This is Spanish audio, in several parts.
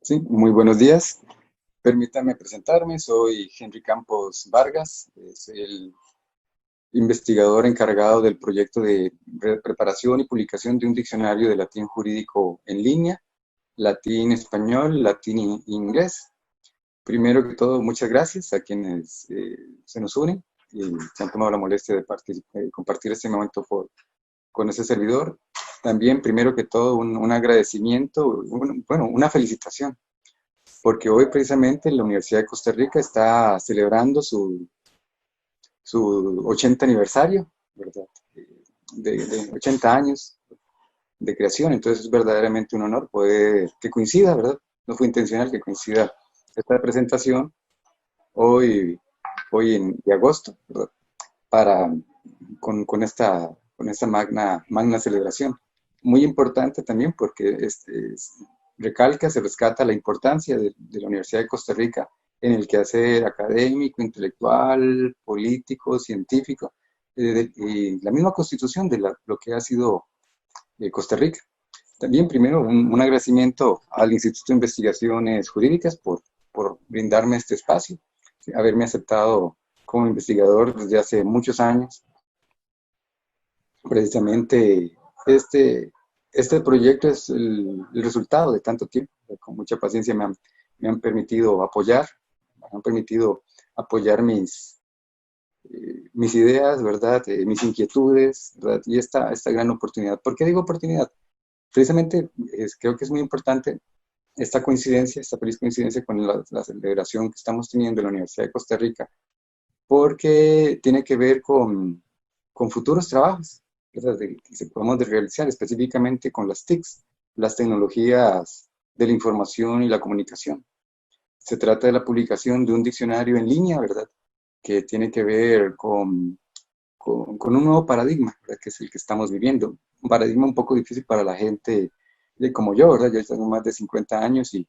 Sí, muy buenos días. Permítame presentarme. Soy Henry Campos Vargas. Soy el investigador encargado del proyecto de preparación y publicación de un diccionario de latín jurídico en línea, latín español, latín inglés. Primero que todo, muchas gracias a quienes se nos unen y se han tomado la molestia de compartir este momento con ese servidor. También, primero que todo, un agradecimiento, bueno, una felicitación porque hoy precisamente la Universidad de Costa Rica está celebrando su 80 aniversario, ¿verdad? De 80 años de creación, entonces es verdaderamente un honor poder que coincida, ¿verdad? No fue intencional que coincida esta presentación hoy, hoy de agosto, ¿verdad? Para, con esta magna celebración. Muy importante también porque recalca, se rescata la importancia de la Universidad de Costa Rica en el quehacer académico, intelectual, político, científico, y la misma constitución de lo que ha sido Costa Rica. También primero un agradecimiento al Instituto de Investigaciones Jurídicas por brindarme este espacio, haberme aceptado como investigador desde hace muchos años. Precisamente este proyecto es el resultado de tanto tiempo. Con mucha paciencia me han permitido apoyar, me han permitido apoyar mis ideas, ¿verdad? Mis inquietudes, ¿verdad? Y esta gran oportunidad. ¿Por qué digo oportunidad? Precisamente creo que es muy importante esta coincidencia, esta feliz coincidencia con la celebración que estamos teniendo en la Universidad de Costa Rica, porque tiene que ver con futuros trabajos, ¿verdad? Que se podemos realizar específicamente con las TICs, las tecnologías de la información y la comunicación. Se trata de la publicación de un diccionario en línea, ¿verdad? Que tiene que ver con un nuevo paradigma, ¿verdad? Que es el que estamos viviendo. Un paradigma un poco difícil para la gente como yo, ¿verdad? Yo tengo más de 50 años y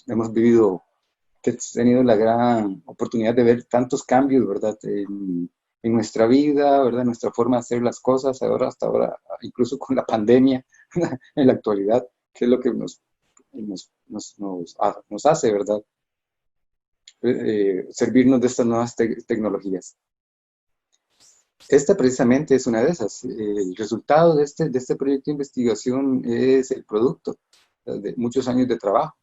hemos vivido, que he tenido la gran oportunidad de ver tantos cambios, ¿verdad? En nuestra vida, ¿verdad? En nuestra forma de hacer las cosas, hasta ahora, incluso con la pandemia, en la actualidad, que es lo que nos hace, ¿verdad? Servirnos de estas nuevas tecnologías. Esta precisamente es una de esas. El resultado de este proyecto de investigación es el producto de muchos años de trabajo.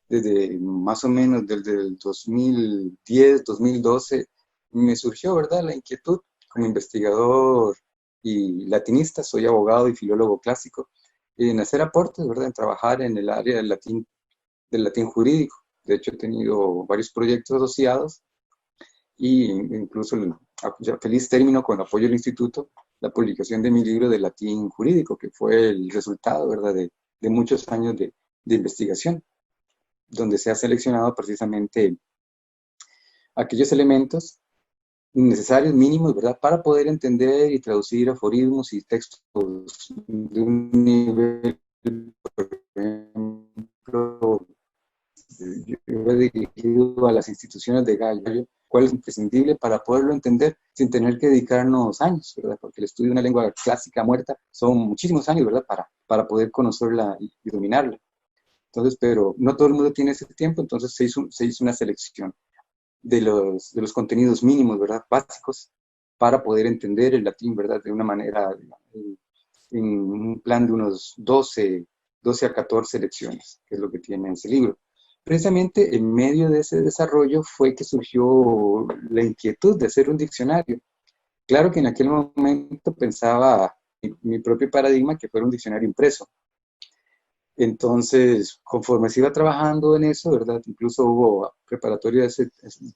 Desde más o menos desde el 2010, 2012, me surgió, ¿verdad?, la inquietud como investigador y latinista, soy abogado y filólogo clásico, en hacer aportes, ¿verdad?, en trabajar en el área del latín jurídico. De hecho, he tenido varios proyectos asociados y incluso feliz término con el apoyo del instituto, la publicación de mi libro de latín jurídico, que fue el resultado, ¿verdad?, de muchos años de investigación, donde se ha seleccionado precisamente aquellos elementos necesarios, mínimos, ¿verdad?, para poder entender y traducir aforismos y textos de un nivel, por ejemplo, yo he dirigido a las instituciones de Gallo, cuál es imprescindible para poderlo entender sin tener que dedicarnos años, ¿verdad? Porque el estudio de una lengua clásica muerta son muchísimos años, ¿verdad? Para poder conocerla y dominarla. Entonces, pero no todo el mundo tiene ese tiempo, entonces se hizo una selección de los contenidos mínimos, ¿verdad? Básicos, para poder entender el latín, ¿verdad? De una manera, en un plan de unos 12 a 14 lecciones, que es lo que tiene ese libro. Precisamente en medio de ese desarrollo fue que surgió la inquietud de hacer un diccionario. Claro que en aquel momento pensaba mi propio paradigma que fuera un diccionario impreso. Entonces, conforme se iba trabajando en eso, ¿verdad? Incluso hubo preparatorio de ese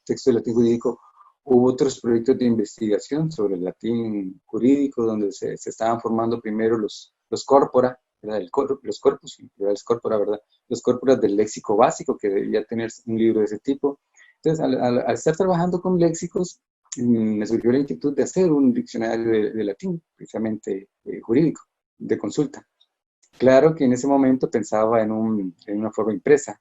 texto de latín jurídico, hubo otros proyectos de investigación sobre el latín jurídico, donde se estaban formando primero los corpora, ¿verdad? Los corpus, los corpora, ¿verdad? Los corpora del léxico básico, que debía tener un libro de ese tipo. Entonces, al estar trabajando con léxicos, me surgió la inquietud de hacer un diccionario de latín, precisamente jurídico, de consulta. Claro que en ese momento pensaba en una forma impresa.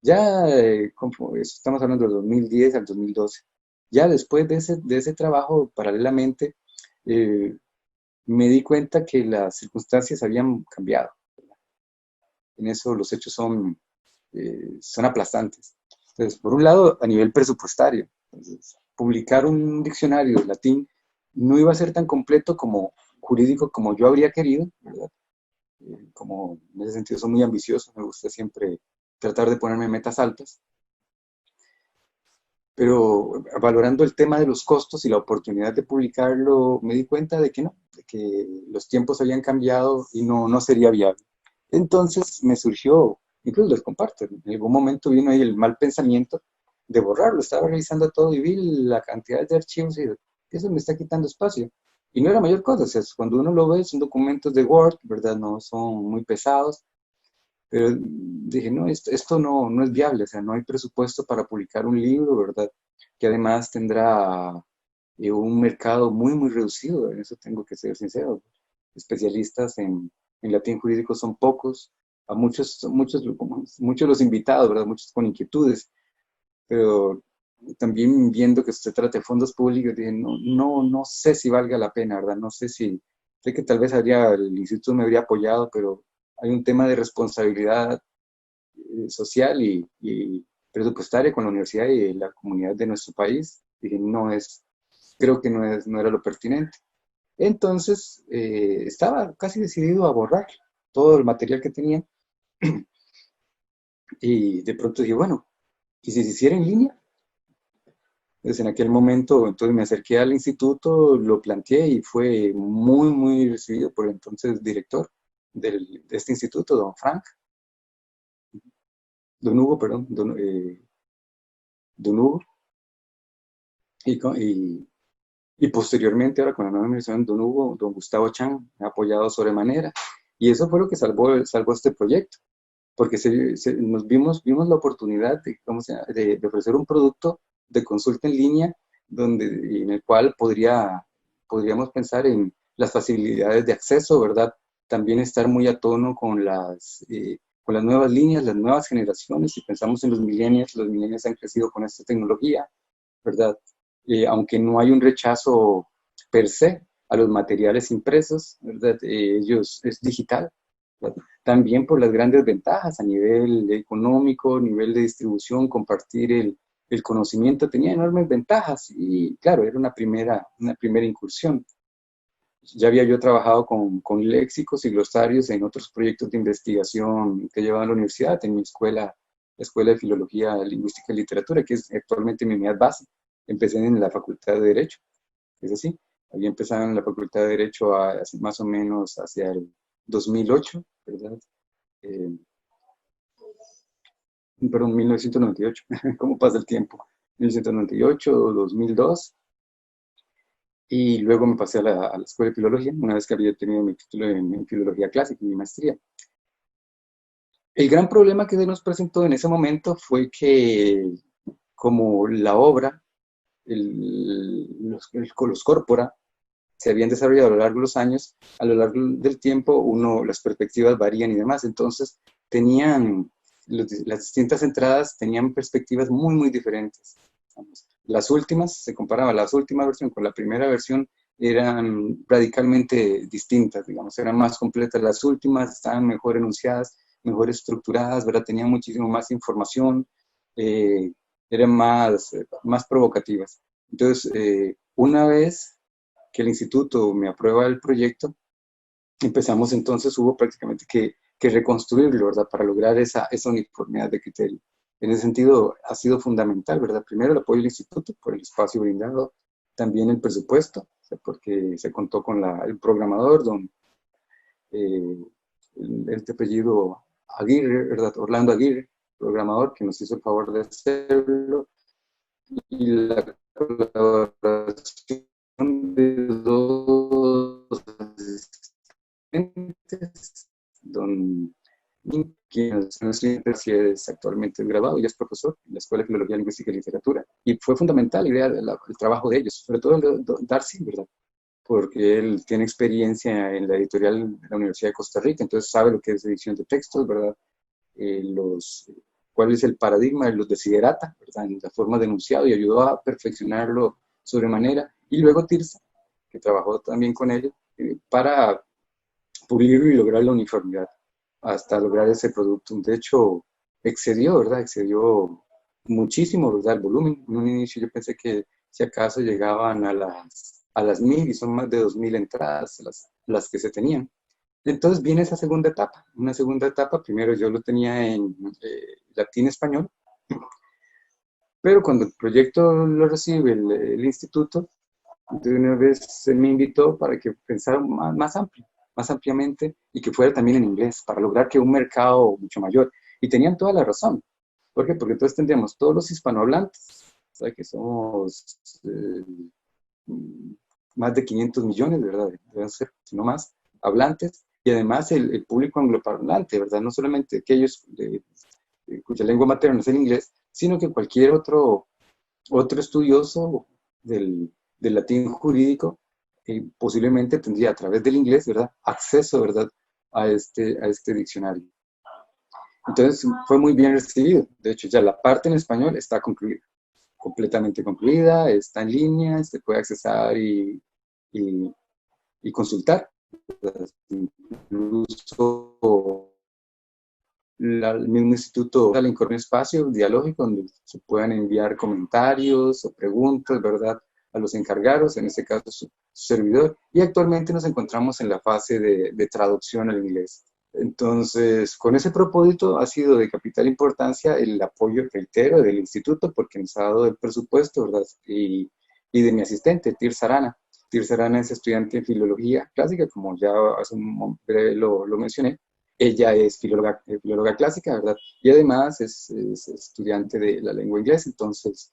Ya, estamos hablando del 2010 al 2012. Ya después de ese trabajo, paralelamente, eh, me di cuenta que las circunstancias habían cambiado. En eso los hechos son son aplastantes. Entonces, por un lado, a nivel presupuestario, entonces, publicar un diccionario de latín no iba a ser tan completo como jurídico como yo habría querido, ¿verdad? Como en ese sentido soy muy ambicioso, me gusta siempre tratar de ponerme metas altas, pero valorando el tema de los costos y la oportunidad de publicarlo, me di cuenta de que no, de que los tiempos habían cambiado y no sería viable. Entonces me surgió, incluso les comparto, en algún momento vino ahí el mal pensamiento de borrarlo, estaba revisando todo y vi la cantidad de archivos y eso me está quitando espacio. Y no era mayor cosa, o sea, cuando uno lo ve son documentos de Word, ¿verdad? No son muy pesados, pero dije, no, esto no es viable, o sea, no hay presupuesto para publicar un libro, ¿verdad? Que además tendrá un mercado muy reducido, en eso tengo que ser sincero. Especialistas en latín jurídico son pocos, a muchos los invitados, ¿verdad? Muchos con inquietudes, pero también viendo que se trata de fondos públicos, dije, no sé si valga la pena, ¿verdad? No sé si, sé que tal vez el instituto me habría apoyado, pero hay un tema de responsabilidad social y presupuestaria con la universidad y la comunidad de nuestro país. Dije, creo que no era lo pertinente. Entonces, estaba casi decidido a borrar todo el material que tenía y de pronto dije, bueno, ¿y si se hiciera en línea? Entonces, en aquel momento, entonces me acerqué al instituto, lo planteé y fue muy recibido por el entonces director de este instituto, don Hugo, perdón, don Hugo, y, y posteriormente, ahora con la nueva administración, don Hugo, don Gustavo Chan, me ha apoyado sobremanera, y eso fue lo que salvó este proyecto, porque vimos la oportunidad de ofrecer un producto de consulta en línea en el cual podríamos pensar en las facilidades de acceso, ¿verdad? También estar muy a tono con las nuevas líneas, las nuevas generaciones. Si pensamos en los millennials han crecido con esta tecnología, ¿verdad? Aunque no hay un rechazo per se a los materiales impresos, ¿verdad? Es digital, ¿verdad? También por las grandes ventajas a nivel económico, nivel de distribución, compartir el conocimiento tenía enormes ventajas y claro, era una primera incursión. Ya había yo trabajado con léxicos y glosarios en otros proyectos de investigación que llevaba a la universidad, en mi escuela, la Escuela de Filología, Lingüística y Literatura, que es actualmente mi unidad base. Empecé en la Facultad de Derecho, es así. Había empezado en la Facultad de Derecho más o menos hacia el 2008, ¿verdad? Eh, perdón, 1998, ¿cómo pasa el tiempo? 1998, 2002, y luego me pasé a la Escuela de Filología, una vez que había tenido mi título en Filología Clásica, mi maestría. El gran problema que se nos presentó en ese momento fue que como la obra, los corpora, se habían desarrollado a lo largo de los años, a lo largo del tiempo las perspectivas varían y demás, entonces las distintas entradas tenían perspectivas muy diferentes. Las últimas, se comparaba las últimas versión con la primera versión, eran radicalmente distintas, digamos, eran más completas las últimas, estaban mejor enunciadas, mejor estructuradas, ¿verdad? Tenían muchísimo más información, eh, eran más provocativas. Entonces, una vez que el instituto me aprueba el proyecto, empezamos entonces, hubo prácticamente que reconstruirlo, ¿verdad? Para lograr esa uniformidad de criterio. En ese sentido, ha sido fundamental, ¿verdad? Primero el apoyo del instituto por el espacio brindado, también el presupuesto, o sea, porque se contó con el programador, eh, este apellido Aguirre, ¿verdad? Orlando Aguirre, programador, que nos hizo el favor de hacerlo, y la colaboración de dos asistentes, don quien es actualmente graduado y es profesor en la Escuela de Filología, Lingüística y Literatura. Y fue fundamental la idea el trabajo de ellos, sobre todo el de Darcy, ¿verdad? Porque él tiene experiencia en la editorial de la Universidad de Costa Rica, entonces sabe lo que es edición de textos, ¿verdad? Cuál es el paradigma de los desiderata, ¿verdad? En la forma de enunciado y ayudó a perfeccionarlo sobremanera. Y luego Tirsa, que trabajó también con él, para pulirlo y lograr la uniformidad hasta lograr ese producto. De hecho, excedió, ¿verdad? Excedió muchísimo, ¿verdad? El volumen. En un inicio yo pensé que si acaso llegaban a las 1000 y son más de 2000 entradas las que se tenían. Entonces viene esa segunda etapa, una segunda etapa, primero yo lo tenía en latín-español, pero cuando el proyecto lo recibe el instituto, de una vez se me invitó para que pensara más amplio, más ampliamente y que fuera también en inglés, para lograr que un mercado mucho mayor. Y tenían toda la razón. ¿Por qué? Porque entonces tendríamos todos los hispanohablantes, o sea que somos más de 500 millones, ¿verdad? Deben ser, si no más, hablantes, y además el público angloparlante, ¿verdad? No solamente aquellos cuya lengua materna es el inglés, sino que cualquier otro estudioso del latín jurídico posiblemente tendría a través del inglés, ¿verdad? Acceso, ¿verdad? A este diccionario. Entonces fue muy bien recibido. De hecho, ya la parte en español está concluida, completamente concluida, está en línea, se puede accesar y, y consultar. Incluso el mismo instituto le incorpora un espacio dialógico donde se puedan enviar comentarios o preguntas, ¿verdad? A los encargados, en este caso su servidor, y actualmente nos encontramos en la fase de traducción al inglés. Entonces, con ese propósito ha sido de capital importancia el apoyo, reitero, del instituto, porque nos ha dado el presupuesto, ¿verdad? Y de mi asistente, Tir Sarana. Tir Sarana es estudiante de filología clásica, como ya hace un breve lo mencioné. Ella es filóloga clásica, ¿verdad? Y además es estudiante de la lengua inglesa, entonces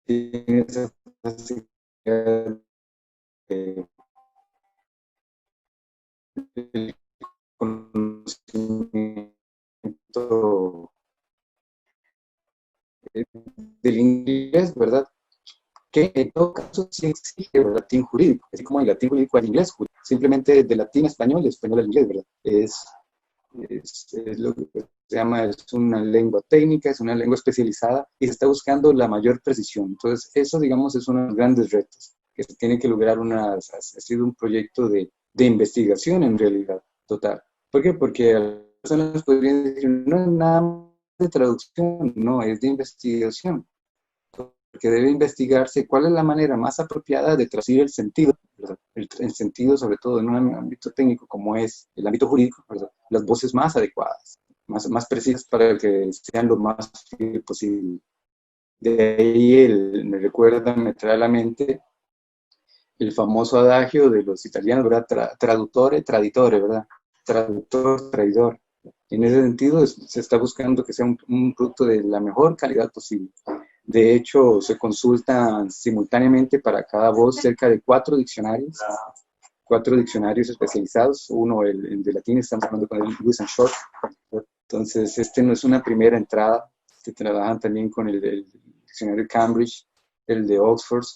tiene esa facilidad de conocimiento del inglés, ¿verdad? Que en todo caso sí exige el latín jurídico, así como el latín jurídico al inglés, simplemente de latín a español y de español al inglés, ¿verdad? Es lo que se llama, es una lengua técnica, es una lengua especializada y se está buscando la mayor precisión. Entonces, eso, digamos, es uno de los grandes retos que se tiene que lograr. Ha sido un proyecto de investigación en realidad, total. ¿Por qué? Porque las personas podrían decir, no es nada más de traducción, no, es de investigación, porque debe investigarse cuál es la manera más apropiada de traducir el sentido, el sentido sobre todo en un ámbito técnico como es el ámbito jurídico, ¿verdad? Las voces más adecuadas, más precisas para que sean lo más fiel posible. De ahí me recuerda, me trae a la mente el famoso adagio de los italianos, ¿verdad? Traduttore, traditore, ¿verdad? Traductor, traidor. En ese sentido, se está buscando que sea un producto de la mejor calidad posible. De hecho, se consultan simultáneamente para cada voz cerca de 4 diccionarios especializados. Uno, el de latín, estamos hablando con el Lewis and Short. Entonces, este no es una primera entrada. Se trabajan también con el diccionario de Cambridge, el de Oxford,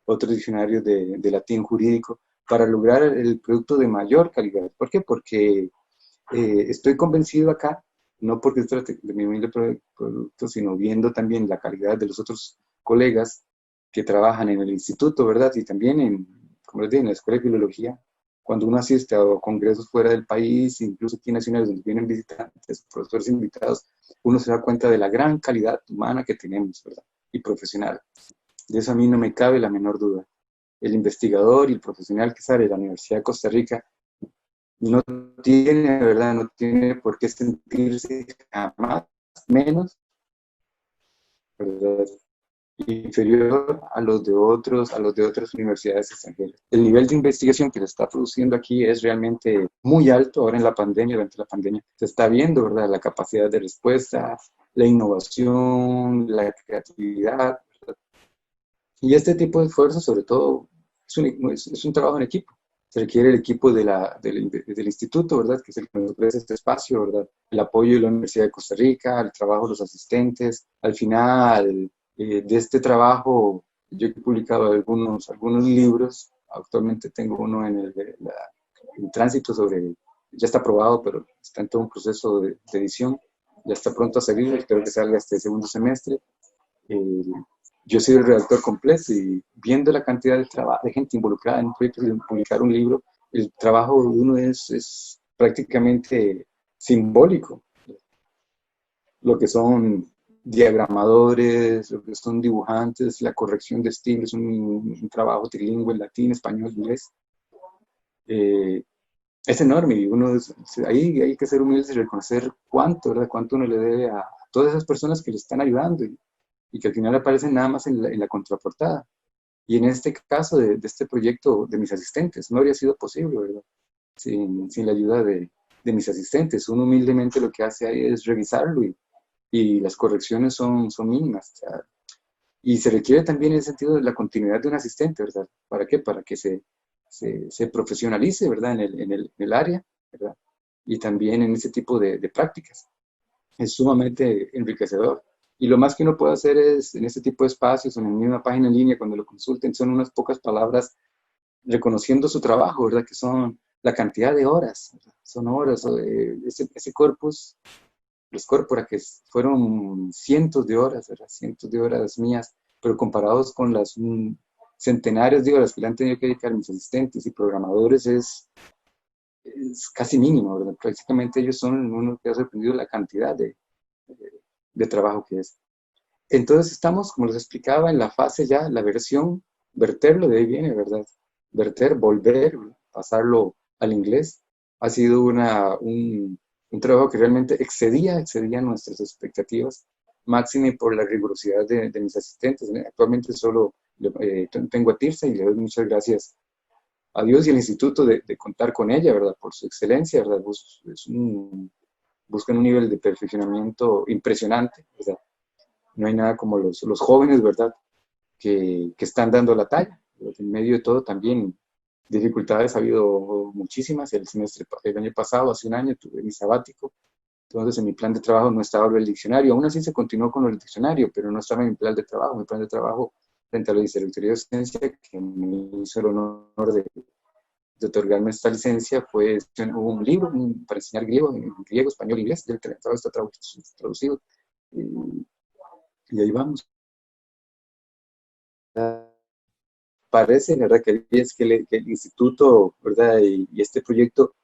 otros diccionarios de latín jurídico, para lograr el producto de mayor calidad. ¿Por qué? Porque estoy convencido acá, no porque se trate de mi humilde producto, sino viendo también la calidad de los otros colegas que trabajan en el instituto, ¿verdad? Y también como les digo, en la Escuela de Filología, cuando uno asiste a congresos fuera del país, incluso aquí nacionales donde vienen visitantes, profesores invitados, uno se da cuenta de la gran calidad humana que tenemos, ¿verdad? Y profesional. De eso a mí no me cabe la menor duda. El investigador y el profesional que sale de la Universidad de Costa Rica no tiene, ¿verdad? No tiene por qué sentirse jamás menos, ¿verdad? Inferior a los de otras universidades extranjeras. El nivel de investigación que se está produciendo aquí es realmente muy alto. Ahora en la pandemia, durante la pandemia, se está viendo, ¿verdad? La capacidad de respuesta, la innovación, la creatividad, ¿verdad? Y este tipo de esfuerzo, sobre todo, es un trabajo en equipo. Se requiere el equipo del instituto, ¿verdad? Que es el que nos ofrece este espacio, ¿verdad? El apoyo de la Universidad de Costa Rica, el trabajo de los asistentes. Al final de este trabajo, yo he publicado algunos libros. Actualmente tengo uno en tránsito ya está aprobado, pero está en todo un proceso de edición. Ya está pronto a salir, espero que salga este segundo semestre. Eh, yo soy el redactor completo y viendo la cantidad de gente involucrada en un proyecto de publicar un libro, el trabajo de uno es prácticamente simbólico, lo que son diagramadores, lo que son dibujantes, la corrección de estilo, es un trabajo trilingüe, latín, español, inglés. Eh, es enorme y ahí hay que ser humildes y reconocer cuánto, ¿verdad? Cuánto uno le debe a todas esas personas que le están ayudando y que al final aparecen nada más en la contraportada. Y en este caso de este proyecto de mis asistentes, no habría sido posible, ¿verdad? Sin la ayuda de mis asistentes. Uno humildemente lo que hace ahí es revisarlo y las correcciones son mínimas. O sea, y se requiere también en el sentido de la continuidad de un asistente, ¿verdad? ¿Para qué? Para que se profesionalice, ¿verdad? En el área, ¿verdad? Y también en ese tipo de prácticas. Es sumamente enriquecedor. Y lo más que uno puede hacer es, en este tipo de espacios, en la misma página en línea, cuando lo consulten, son unas pocas palabras reconociendo su trabajo, ¿verdad? Que son la cantidad de horas, ¿verdad? Son horas, ese corpus, los corpora, que fueron cientos de horas, ¿verdad? Cientos de horas mías, pero comparados con las centenares de horas que le han tenido que dedicar mis asistentes y programadores, es casi mínimo, ¿verdad? Prácticamente ellos son uno que ha sorprendido la cantidad de trabajo que es. Entonces estamos, como les explicaba, en la fase ya, la versión, verterlo, de ahí viene, ¿verdad? Verter, volver, pasarlo al inglés, ha sido un trabajo que realmente excedía nuestras expectativas, máxime por la rigurosidad de mis asistentes. Actualmente solo tengo a Tirsa y le doy muchas gracias a Dios y al instituto de contar con ella, ¿verdad? Por su excelencia, ¿verdad? Buscan un nivel de perfeccionamiento impresionante, ¿verdad? No hay nada como los jóvenes, ¿verdad? Que están dando la talla. En medio de todo también dificultades ha habido muchísimas. El año pasado, hace un año, tuve mi sabático. Entonces en mi plan de trabajo no estaba el diccionario. Aún así se continuó con el diccionario, pero no estaba en mi plan de trabajo. Mi plan de trabajo frente a la Vicerrectoría de Docencia, que me hizo el honor de otorgarme esta licencia, hubo un libro para enseñar griego, español, inglés. Todo está traducido. Y ahí vamos. Parece, ¿verdad? Que el instituto, ¿verdad? Y este proyecto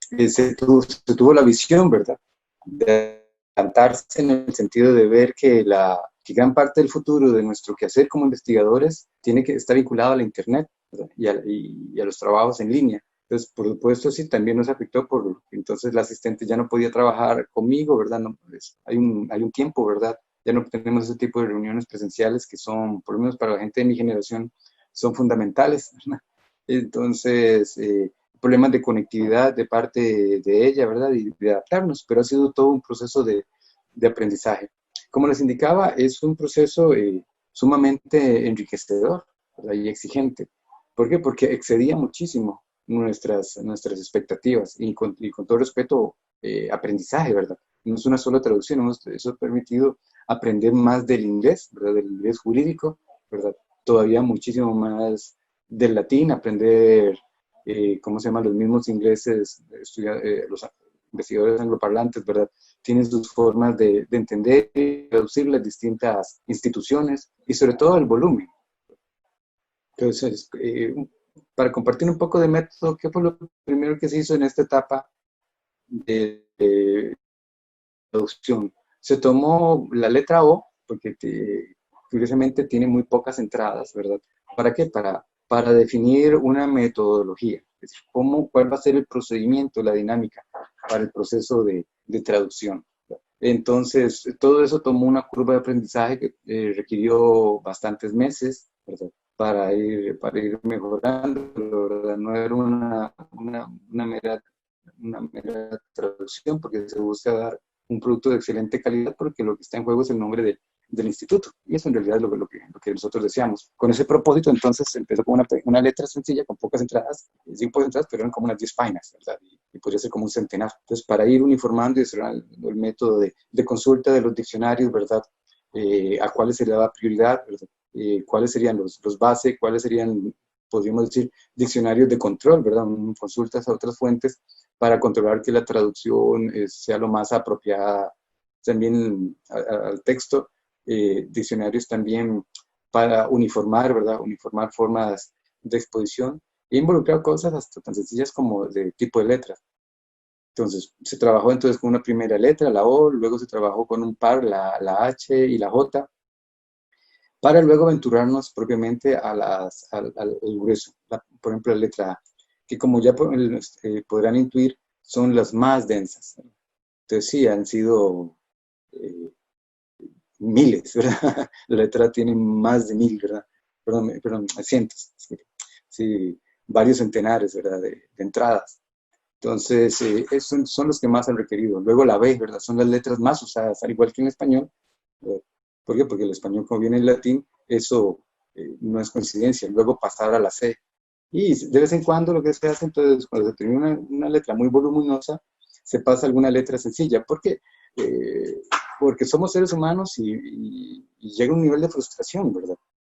se tuvo la visión, ¿verdad? De adelantarse en el sentido de ver que gran parte del futuro de nuestro quehacer como investigadores tiene que estar vinculado a la Internet, ¿verdad? Y a los trabajos en línea. Entonces, por supuesto, sí, también nos afectó entonces la asistente ya no podía trabajar conmigo, ¿verdad? No, pues, hay un tiempo, ¿verdad? Ya no tenemos ese tipo de reuniones presenciales que son, por lo menos para la gente de mi generación, son fundamentales, ¿verdad? Entonces, problemas de conectividad de parte de ella, ¿verdad? Y de adaptarnos, pero ha sido todo un proceso de aprendizaje. Como les indicaba, es un proceso sumamente enriquecedor, ¿verdad? Y exigente. ¿Por qué? Porque excedía muchísimo nuestras expectativas y con todo respeto, aprendizaje, ¿verdad? No es una sola traducción, eso ha permitido aprender más del inglés, ¿verdad? Del inglés jurídico, ¿verdad? Todavía muchísimo más del latín, aprender, ¿cómo se llama? Los mismos ingleses, los investigadores angloparlantes, ¿verdad? Tienen sus formas de entender y traducir las distintas instituciones y sobre todo el volumen. Entonces, para compartir un poco de método, ¿qué fue lo primero que se hizo en esta etapa de traducción? Se tomó la letra O, porque curiosamente tiene muy pocas entradas, ¿verdad? ¿Para qué? Para definir una metodología, es decir, cuál va a ser el procedimiento, la dinámica para el proceso de traducción. Entonces, todo eso tomó una curva de aprendizaje que requirió bastantes meses, ¿verdad? Para ir mejorando, ¿verdad? No era una mera traducción, porque se busca dar un producto de excelente calidad, porque lo que está en juego es el nombre del instituto, y eso en realidad es lo que nosotros deseamos. Con ese propósito, entonces, empezó con una letra sencilla, con pocas entradas, 5 entradas, pero eran como unas 10 páginas, ¿verdad? Y podría ser como un centenar. Entonces, para ir uniformando y desarrollando el método de consulta de los diccionarios, ¿verdad? A cuáles se le daba prioridad, ¿verdad? Cuáles serían los base, cuáles serían, podríamos decir, diccionarios de control, ¿verdad? Consultas a otras fuentes para controlar que la traducción sea lo más apropiada también al texto. Diccionarios también para uniformar, ¿verdad? Uniformar formas de exposición e involucrar cosas hasta tan sencillas como de tipo de letras. Entonces, se trabajó entonces con una primera letra, la O, luego se trabajó con un par, la H y la J, para luego aventurarnos propiamente al grueso. Por ejemplo, la letra A, que como ya podrán intuir, son las más densas. Entonces, sí, han sido eh, miles, ¿verdad? La letra tiene más de 1000, ¿verdad? Perdón, cientos. Sí, varios centenares, ¿verdad? De entradas. Entonces, esos son los que más han requerido. Luego la B, ¿verdad? Son las letras más usadas, al igual que en el español. eh, ¿Por qué? Porque el español, como viene en latín, eso no es coincidencia. Luego pasar a la C. Y de vez en cuando lo que se hace, entonces, cuando se termina una letra muy voluminosa, se pasa a alguna letra sencilla. ¿Por qué? Eh, Porque somos seres humanos y llega un nivel de frustración, ¿verdad?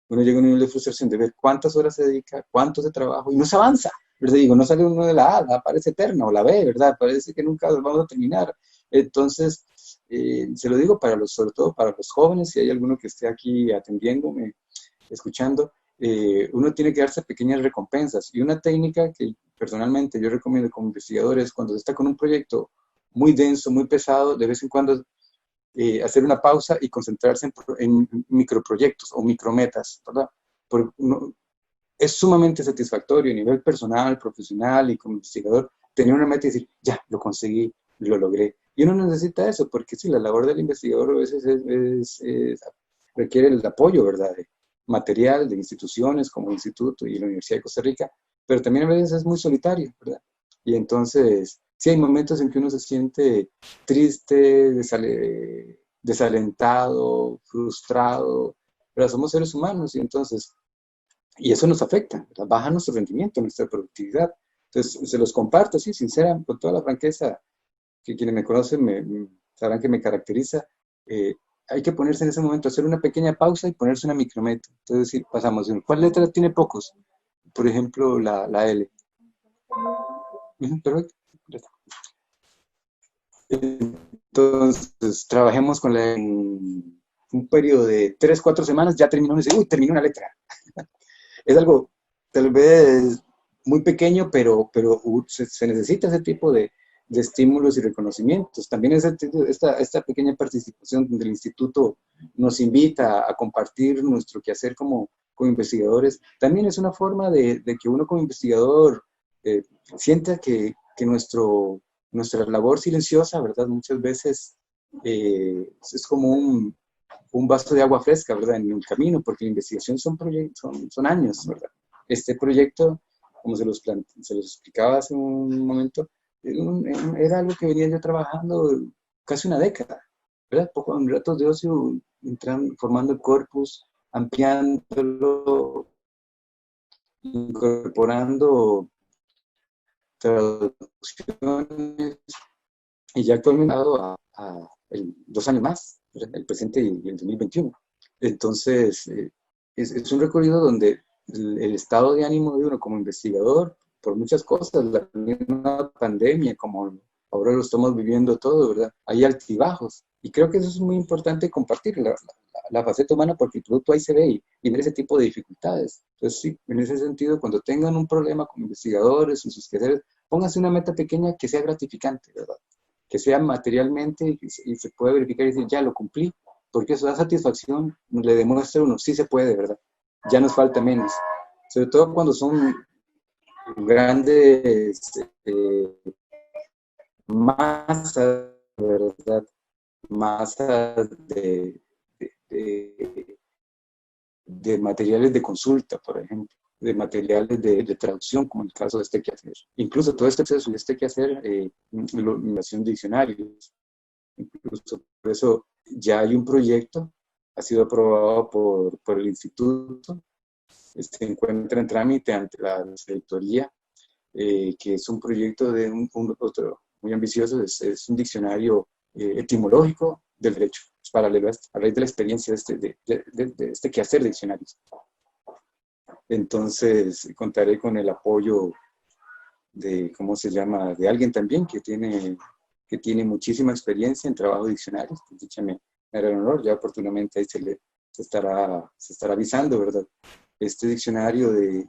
Uno llega a un nivel de frustración de ver cuántas horas se dedica, cuánto de trabajo, y no se avanza. ¿Verdad? Digo, no sale uno de la A, la A parece eterna, o la B, ¿verdad? Parece que nunca vamos a terminar. Entonces, se lo digo sobre todo para los jóvenes, si hay alguno que esté aquí atendiéndome, escuchando, uno tiene que darse pequeñas recompensas. Y una técnica que personalmente yo recomiendo como investigador es cuando se está con un proyecto muy denso, muy pesado, de vez en cuando hacer una pausa y concentrarse en microproyectos o micrometas, ¿verdad? Porque es sumamente satisfactorio a nivel personal, profesional y como investigador tener una meta y decir, ya, lo conseguí, lo logré. Y uno necesita eso, porque sí, la labor del investigador a veces requiere el apoyo, ¿verdad? De material, de instituciones como el Instituto y la Universidad de Costa Rica, pero también a veces es muy solitario, ¿verdad? Y entonces, sí hay momentos en que uno se siente triste, desalentado, frustrado, pero somos seres humanos y entonces y eso nos afecta, ¿verdad? Baja nuestro rendimiento, nuestra productividad. Entonces, se los comparto, sí, sincera, con toda la franqueza, que quienes me conocen sabrán que me caracteriza. Eh, Hay que ponerse en ese momento, hacer una pequeña pausa y ponerse una micrometa. Entonces, sí, pasamos de ¿cuál letra tiene pocos? Por ejemplo, la L. Perfecto. Entonces, trabajemos con en un periodo de 3, 4 semanas, ya terminó, y dice, uy, terminó una letra. Es algo tal vez muy pequeño, pero se necesita ese tipo de estímulos y reconocimientos. También esta pequeña participación del instituto nos invita a compartir nuestro quehacer como investigadores. También es una forma de que uno como investigador sienta que nuestra labor silenciosa, ¿verdad? Muchas veces es como un vaso de agua fresca, ¿verdad? En el camino, porque la investigación son años, ¿verdad? Este proyecto, como se los explicaba hace un momento, era algo que venía yo trabajando casi una década, ¿verdad? Poco en ratos de ocio, formando el corpus, ampliándolo, incorporando traducciones, y ya actualmente a 2 años más, ¿verdad? El presente y el 2021. Entonces, es un recorrido donde el estado de ánimo de uno como investigador, por muchas cosas, la misma pandemia, como ahora lo estamos viviendo todo, ¿verdad? Hay altibajos. Y creo que eso es muy importante compartir, la faceta humana, porque el producto ahí se ve y viene ese tipo de dificultades. Entonces, sí, en ese sentido, cuando tengan un problema como investigadores en sus quehaceres, pónganse una meta pequeña que sea gratificante, ¿verdad? Que sea materialmente y se puede verificar y decir, ya lo cumplí, porque eso da satisfacción, le demuestra a uno, sí se puede, ¿verdad? Ya nos falta menos. Sobre todo cuando son grandes masas, ¿verdad? Masas de, de materiales de consulta, por ejemplo, de materiales de traducción, como el caso de este quehacer. Incluso todo este proceso de este quehacer, relación de diccionarios, incluso por eso ya hay un proyecto, ha sido aprobado por el instituto, se encuentra en trámite ante la rectoría, que es un proyecto de otro muy ambicioso, es un diccionario etimológico del derecho, es paralelo a raíz de la experiencia de este quehacer de diccionarios. Entonces, contaré con el apoyo ¿cómo se llama?, de alguien también que tiene muchísima experiencia en trabajo de diccionarios. Pues, díchame, me hará el honor, ya oportunamente ahí se estará avisando, ¿verdad? Este diccionario de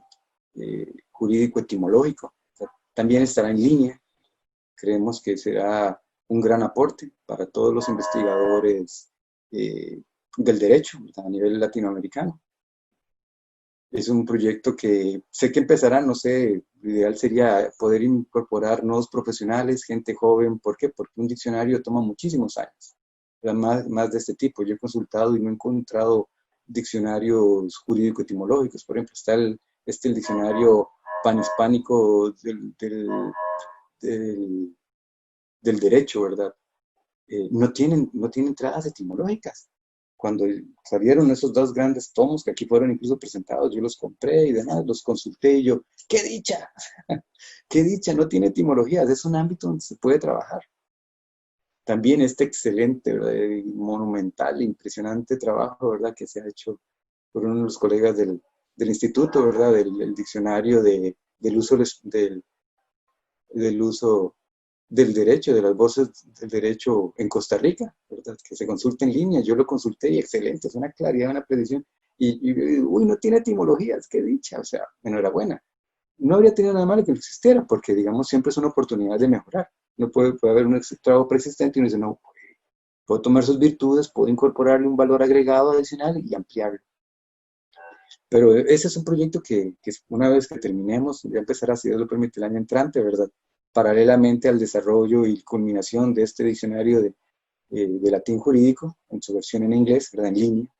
jurídico etimológico, o sea, también estará en línea, Creemos que será un gran aporte para todos los investigadores del derecho, ¿verdad?, a nivel latinoamericano. Es un proyecto que sé que empezará, no sé, lo ideal sería poder incorporar nuevos profesionales, gente joven. ¿Por qué? Porque un diccionario toma muchísimos años, más de este tipo. Yo he consultado y no he encontrado diccionarios jurídico-etimológicos. Por ejemplo, está el diccionario panhispánico del, del derecho, ¿verdad? No tienen entradas etimológicas. Cuando salieron esos dos grandes tomos que aquí fueron incluso presentados, yo los compré y demás, los consulté y yo, ¡qué dicha! ¡Qué dicha! No tiene etimologías, es un ámbito donde se puede trabajar. También este excelente, ¿verdad?, monumental, impresionante trabajo, ¿verdad?, que se ha hecho por uno de los colegas del instituto, ¿verdad?, del diccionario del uso del derecho, de las voces del derecho en Costa Rica, ¿verdad?, que se consulta en línea. Yo lo consulté y excelente, es una claridad, una precisión. Uy, no tiene etimologías, qué dicha, o sea, enhorabuena. No habría tenido nada malo que no existiera, porque, digamos, siempre es una oportunidad de mejorar. No puede haber un trabajo persistente y uno dice, no, puedo tomar sus virtudes, puedo incorporarle un valor agregado adicional y ampliarlo. Pero ese es un proyecto que una vez que terminemos, ya empezará, si Dios lo permite, el año entrante, ¿verdad? Paralelamente al desarrollo y culminación de este diccionario de latín jurídico, en su versión en inglés, ¿verdad?, en línea,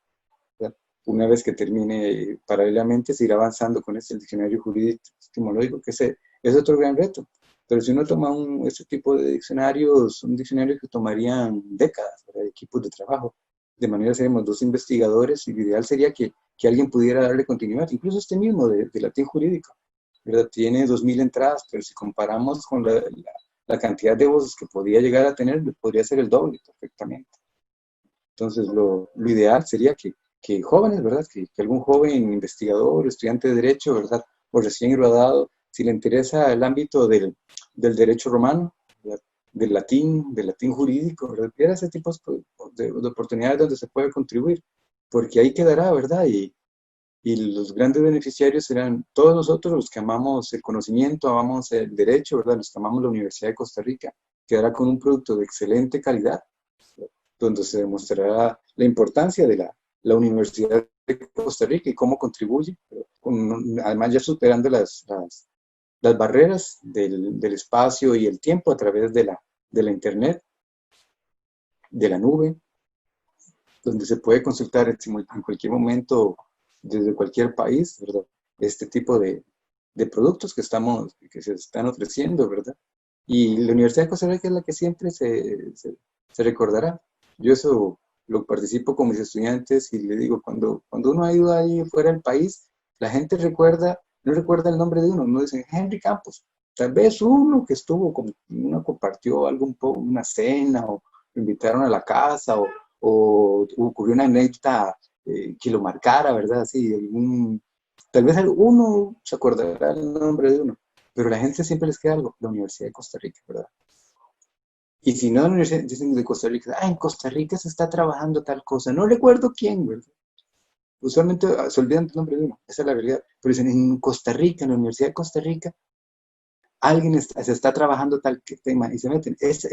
¿verdad? Una vez que termine, paralelamente se irá avanzando con este diccionario jurídico etimológico, que es otro gran reto. Pero si uno toma este tipo de diccionarios, son diccionarios que tomarían décadas, ¿verdad?, de equipos de trabajo. De manera seríamos dos investigadores y lo ideal sería que alguien pudiera darle continuidad, incluso este mismo de latín jurídico, ¿verdad? Tiene 2000 entradas, pero si comparamos con la cantidad de voces que podría llegar a tener, podría ser el doble perfectamente. Entonces, lo ideal sería que jóvenes, ¿verdad? Que algún joven investigador, estudiante de derecho, ¿verdad?, o recién graduado, si le interesa el ámbito del derecho romano, ¿verdad?, del latín jurídico, ¿verdad?, viera ese tipo de oportunidades donde se puede contribuir, porque ahí quedará, ¿verdad? Y los grandes beneficiarios serán todos nosotros los que amamos el conocimiento, amamos el derecho, ¿verdad?, los que amamos la Universidad de Costa Rica. Quedará con un producto de excelente calidad, donde se demostrará la importancia de la Universidad de Costa Rica y cómo contribuye, además ya superando las barreras del espacio y el tiempo a través de la Internet, de la nube, donde se puede consultar en cualquier momento, desde cualquier país, ¿verdad?, este tipo de productos que se están ofreciendo, ¿verdad? Y la Universidad de Costa Rica es la que siempre se recordará. Yo eso lo participo con mis estudiantes y le digo, cuando uno ha ido ahí fuera del país, la gente no recuerda el nombre de uno, no dicen Henry Campos. Tal vez uno que uno compartió algo un poco, una cena, o lo invitaron a la casa, o ocurrió una anécdota que lo marcara, ¿verdad? Así, tal vez uno se acordará el nombre de uno, pero a la gente siempre les queda algo, la Universidad de Costa Rica, ¿verdad? Y si no, la Universidad dicen de Costa Rica, en Costa Rica se está trabajando tal cosa, no recuerdo quién, ¿verdad? Usualmente se olvidan el nombre de uno, esa es la realidad, pero dicen en Costa Rica, en la Universidad de Costa Rica, se está trabajando tal tema y se meten. Eso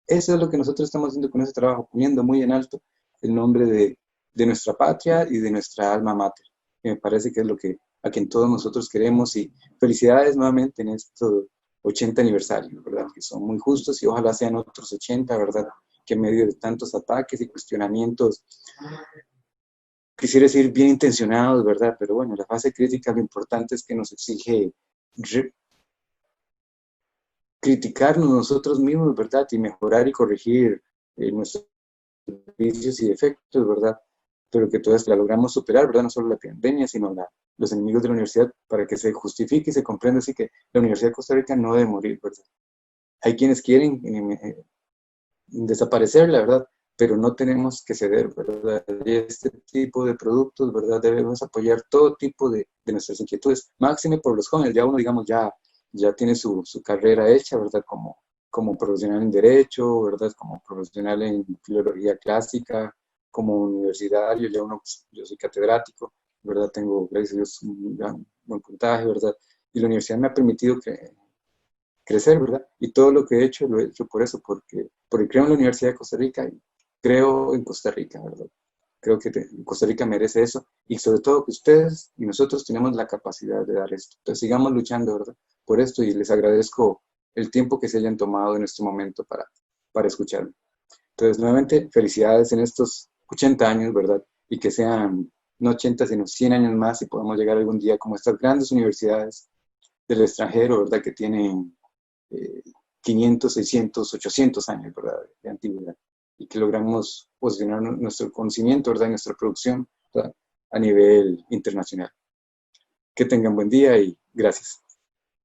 es lo que nosotros estamos haciendo con ese trabajo, poniendo muy en alto el nombre de nuestra patria y de nuestra alma mater. Que me parece que es a quien todos nosotros queremos, y felicidades nuevamente en estos 80 aniversarios, ¿verdad? Que son muy justos y ojalá sean otros 80, ¿verdad? Que en medio de tantos ataques y cuestionamientos, quisiera decir bien intencionados, ¿verdad? Pero bueno, la fase crítica lo importante es que nos exige criticarnos nosotros mismos, ¿verdad? Y mejorar y corregir nuestros vicios y defectos, ¿verdad? Pero que todas la logramos superar, ¿verdad? No solo la pandemia, sino los enemigos de la universidad, para que se justifique y se comprenda así que la Universidad de Costa Rica no debe morir, ¿verdad? Hay quienes quieren desaparecerla, ¿verdad? Pero no tenemos que ceder, ¿verdad? Y este tipo de productos, ¿verdad? Debemos apoyar todo tipo de nuestras inquietudes, máxime por los jóvenes. Ya uno, digamos, ya tiene su carrera hecha, ¿verdad? Como profesional en Derecho, ¿verdad? Como profesional en Filología Clásica, como universitario, yo soy catedrático, ¿verdad? Tengo, gracias a Dios, un buen puntaje, ¿verdad? Y la universidad me ha permitido crecer, ¿verdad? Y todo lo que lo he hecho por eso, porque creo en la Universidad de Costa Rica y creo en Costa Rica, ¿verdad? Creo que Costa Rica merece eso y sobre todo que ustedes y nosotros tenemos la capacidad de dar esto. Entonces sigamos luchando, ¿verdad? Por esto y les agradezco el tiempo que se hayan tomado en este momento para escucharme. Entonces, nuevamente, felicidades en estos 80 años, ¿verdad? Y que sean no 80, sino 100 años más y podamos llegar algún día como estas grandes universidades del extranjero, ¿verdad? Que tienen 500, 600, 800 años, ¿verdad? De antigüedad. Y que logramos posicionar nuestro conocimiento, ¿verdad? Y nuestra producción, ¿verdad? A nivel internacional. Que tengan buen día y gracias.